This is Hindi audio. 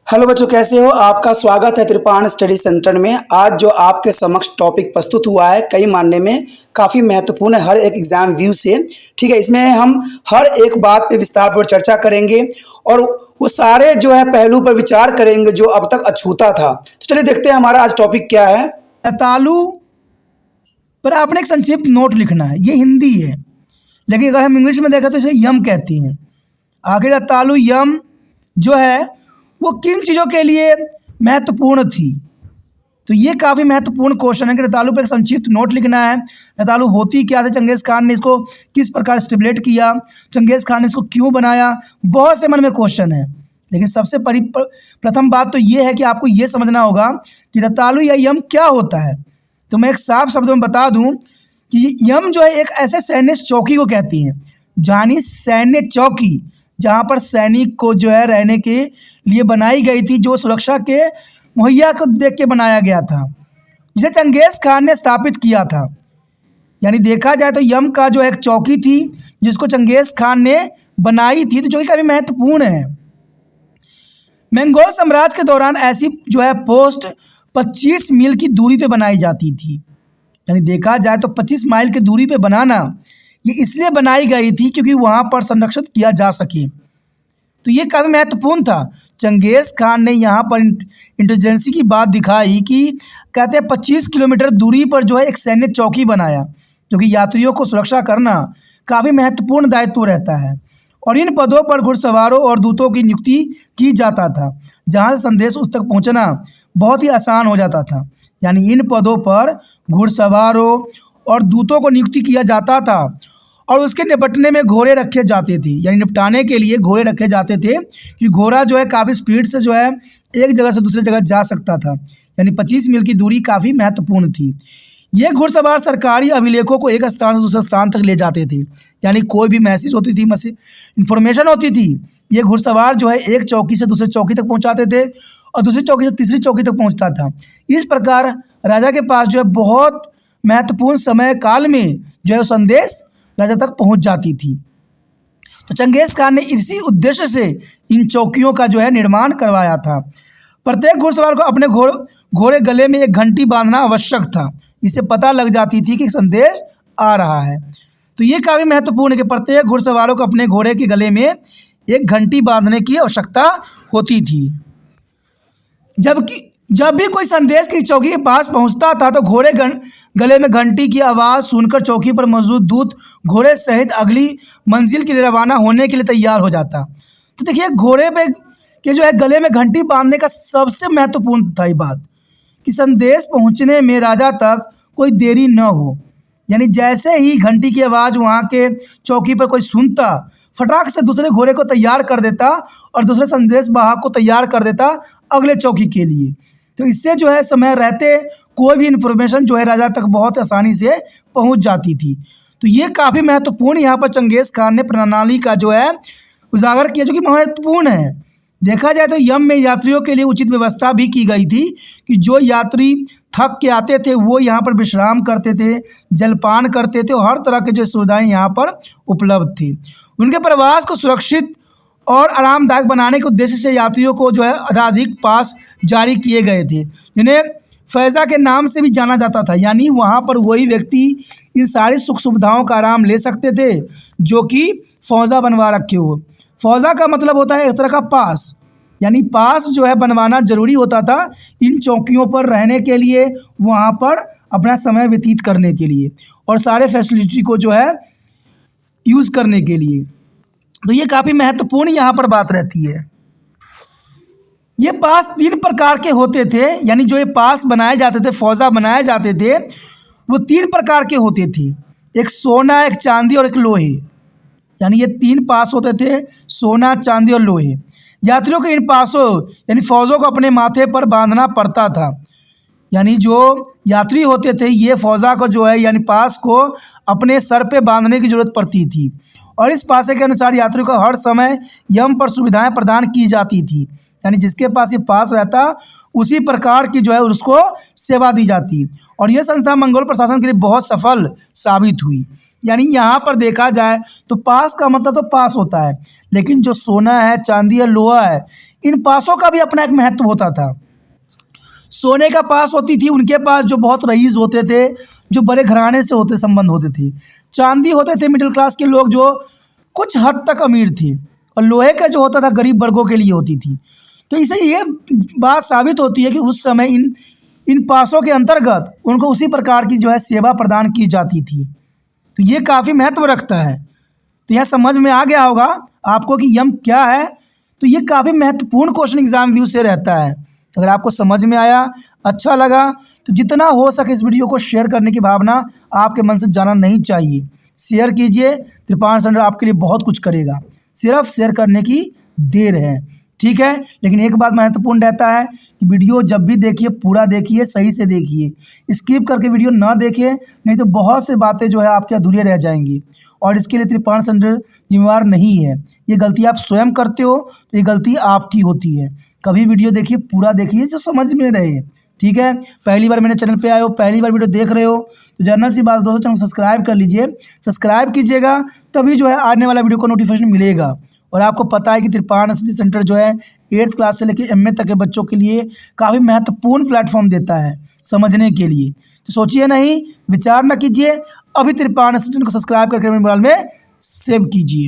हेलो बच्चों, कैसे हो? आपका स्वागत है त्रिपाण स्टडी सेंटर में। आज जो आपके समक्ष टॉपिक प्रस्तुत हुआ है कई मानने में काफ़ी महत्वपूर्ण है हर एक एग्जाम व्यू से। ठीक है, इसमें हम हर एक बात पे विस्तारपूर्वक चर्चा करेंगे और वो सारे जो है पहलू पर विचार करेंगे जो अब तक अछूता था। तो चलिए देखते हैं हमारा आज टॉपिक क्या है। तालु पर आपने एक संक्षिप्त नोट लिखना है। ये हिंदी है, लेकिन अगर हम इंग्लिश में देखें तो इसे यम कहती हैं। आखिर तालु यम जो है वो किन चीज़ों के लिए महत्वपूर्ण थी? तो ये काफ़ी महत्वपूर्ण क्वेश्चन है कि रतालू पर एक संक्षिप्त नोट लिखना है। रतालू होती क्या थी, चंगेज़ खान ने इसको किस प्रकार स्टिमुलेट किया, चंगेज़ खान ने इसको क्यों बनाया, बहुत से मन में क्वेश्चन है। लेकिन सबसे प्रथम बात तो ये है कि आपको ये समझना होगा कि रतालू या यम क्या होता है। तो मैं एक साफ शब्दों में बता दूं कि यम जो है एक ऐसे सैन्य चौकी को कहती हैं, यानी सैन्य चौकी जहाँ पर सैनिक को जो है रहने के लिए बनाई गई थी, जो सुरक्षा के मुहैया को देख के बनाया गया था, जिसे चंगेज़ खान ने स्थापित किया था। यानी देखा जाए तो यम का जो एक चौकी थी जिसको चंगेज़ खान ने बनाई थी, तो जो कि काफ़ी महत्वपूर्ण है। मंगोल साम्राज्य के दौरान ऐसी जो है पोस्ट 25 मील की दूरी पे बनाई जाती थी। यानी देखा जाए तो 25 माइल की दूरी पे बनाना ये इसलिए बनाई गई थी क्योंकि वहाँ पर संरक्षित किया जा सके। तो ये काफ़ी महत्वपूर्ण था। चंगेज़ खान ने यहाँ पर इंटेलिजेंसी की बात दिखाई कि कहते हैं 25 किलोमीटर दूरी पर जो है एक सैन्य चौकी बनाया, क्योंकि यात्रियों को सुरक्षा करना काफ़ी महत्वपूर्ण दायित्व रहता है। और इन पदों पर घुड़सवारों और दूतों की नियुक्ति की जाता था, जहाँ से संदेश उस तक पहुँचना बहुत ही आसान हो जाता था। यानी इन पदों पर घुड़सवारों और दूतों को नियुक्ति किया जाता था और उसके निपटने में घोड़े रखे जाते थे। यानी निपटाने के लिए घोड़े रखे जाते थे कि घोड़ा जो है काफ़ी स्पीड से जो है एक जगह से दूसरी जगह जा सकता था। यानी 25 मील की दूरी काफ़ी महत्वपूर्ण थी। ये घुड़सवार सरकारी अभिलेखों को एक स्थान से दूसरे स्थान तक ले जाते थे। यानी कोई भी मैसेज होती थी, इंफॉर्मेशन होती थी, ये घुड़सवार जो है एक चौकी से दूसरी चौकी तक पहुंचाते थे और दूसरी चौकी से तीसरी चौकी तक पहुंचता था। इस प्रकार राजा के पास जो है बहुत महत्वपूर्ण समय काल में जो है संदेश राजा तक पहुंच जाती थी। तो चंगेज़ खान ने इसी उद्देश्य से इन चौकियों का जो है निर्माण करवाया था। प्रत्येक घुड़सवार को अपने घोड़े गले में एक घंटी बांधना आवश्यक था। इसे पता लग जाती थी कि संदेश आ रहा है। तो ये काफ़ी महत्वपूर्ण है कि प्रत्येक घुड़सवारों को अपने घोड़े के गले में एक घंटी बांधने की आवश्यकता होती थी। जब भी कोई संदेश की चौकी के पास पहुंचता था तो घोड़े गले में घंटी की आवाज़ सुनकर चौकी पर मौजूद दूत घोड़े सहित अगली मंजिल के लिए रवाना होने के लिए तैयार हो जाता। तो देखिए, घोड़े पे के जो है गले में घंटी बांधने का सबसे महत्वपूर्ण था ये बात कि संदेश पहुंचने में राजा तक कोई देरी न हो। यानी जैसे ही घंटी की आवाज़ वहाँ के चौकी पर कोई सुनता, फटाक से दूसरे घोड़े को तैयार कर देता और दूसरे संदेश वाहक को तैयार कर देता अगले चौकी के लिए। तो इससे जो है समय रहते कोई भी इन्फॉर्मेशन जो है राजा तक बहुत आसानी से पहुंच जाती थी। तो ये काफ़ी महत्वपूर्ण यहाँ पर चंगेज़ खान ने प्रणाली का जो है उजागर किया, जो कि महत्वपूर्ण है। देखा जाए तो यम में यात्रियों के लिए उचित व्यवस्था भी की गई थी कि जो यात्री थक के आते थे वो यहाँ पर विश्राम करते थे, जलपान करते थे और हर तरह की जो सुविधाएं यहाँ पर उपलब्ध थी। उनके प्रवास को सुरक्षित और आरामदायक बनाने के उद्देश्य से यात्रियों को जो है अधिक पास जारी किए गए थे, जिन्हें फैज़ा के नाम से भी जाना जाता था। यानी वहाँ पर वही व्यक्ति इन सारी सुख सुविधाओं का आराम ले सकते थे जो कि फौजा बनवा रखे हो। फौजा का मतलब होता है एक तरह का पास, यानी पास जो है बनवाना ज़रूरी होता था इन चौकियों पर रहने के लिए, वहाँ पर अपना समय व्यतीत करने के लिए और सारे फैसिलिटी को जो है यूज़ करने के लिए। तो ये काफ़ी महत्वपूर्ण यहाँ पर बात रहती है। ये पास 3 प्रकार के होते थे। यानी जो ये पास बनाए जाते थे, फौजा बनाए जाते थे, वो 3 प्रकार के होते थे। एक सोना, एक चांदी और एक लोहे। यानी ये 3 पास होते थे, सोना, चांदी और लोहे। यात्रियों को इन पासों यानी फौजों को अपने माथे पर बांधना पड़ता था। यानी जो यात्री होते थे ये फौजा को जो है यानी पास को अपने सर पे बांधने की ज़रूरत पड़ती थी और इस पासे के अनुसार यात्रियों को हर समय यम पर सुविधाएं प्रदान की जाती थी। यानी जिसके पास ये पास रहता उसी प्रकार की जो है उसको सेवा दी जाती और यह संस्था मंगोल प्रशासन के लिए बहुत सफल साबित हुई। यानी यहाँ पर देखा जाए तो पास का मतलब तो पास होता है, लेकिन जो सोना है, चांदी है, लोहा है, इन पासों का भी अपना एक महत्व होता था। सोने का पास होती थी उनके पास जो बहुत रईस होते थे, जो बड़े घराने से होते संबंध होते थे। चांदी होते थे मिडिल क्लास के लोग जो कुछ हद तक अमीर थे, और लोहे का जो होता था गरीब वर्गों के लिए होती थी। तो इससे ये बात साबित होती है कि उस समय इन पासों के अंतर्गत उनको उसी प्रकार की जो है सेवा प्रदान की जाती थी। तो ये काफ़ी महत्व रखता है। तो यह समझ में आ गया होगा आपको कि यम क्या है। तो ये काफ़ी महत्वपूर्ण क्वेश्चन एग्जाम व्यू से रहता है। अगर आपको समझ में आया, अच्छा लगा, तो जितना हो सके इस वीडियो को शेयर करने की भावना आपके मन से जाना नहीं चाहिए। शेयर कीजिए, त्रिपाण सेंटर आपके लिए बहुत कुछ करेगा, सिर्फ शेयर करने की देर है, ठीक है। लेकिन एक बात महत्वपूर्ण रहता है कि वीडियो जब भी देखिए पूरा देखिए, सही से देखिए, स्किप करके वीडियो ना देखिए, नहीं तो बहुत से बातें जो है आपके अधूरे रह जाएंगी। और इसके लिए त्रिपाण सेंटर जिम्मेवार नहीं है। ये गलती आप स्वयं करते हो तो ये गलती आपकी होती है। कभी वीडियो देखिए, पूरा देखिए जो समझ में रहे, ठीक है। पहली बार मेरे चैनल पे आए हो, पहली बार वीडियो देख रहे हो, तो जनरल सी बात दोस्तों, चैनल सब्सक्राइब कर लीजिए। सब्सक्राइब कीजिएगा तभी जो है आने वाला वीडियो को नोटिफिकेशन मिलेगा। और आपको पता है कि त्रिपाण स्टडी सेंटर जो है 8th क्लास से लेकर MA तक के बच्चों के लिए काफ़ी महत्वपूर्ण प्लेटफॉर्म देता है समझने के लिए। तो सोचिए नहीं, विचार न कीजिए, अभी त्रिपाण स्टडी को सब्सक्राइब करके अपने मोबाइल में सेव कीजिए।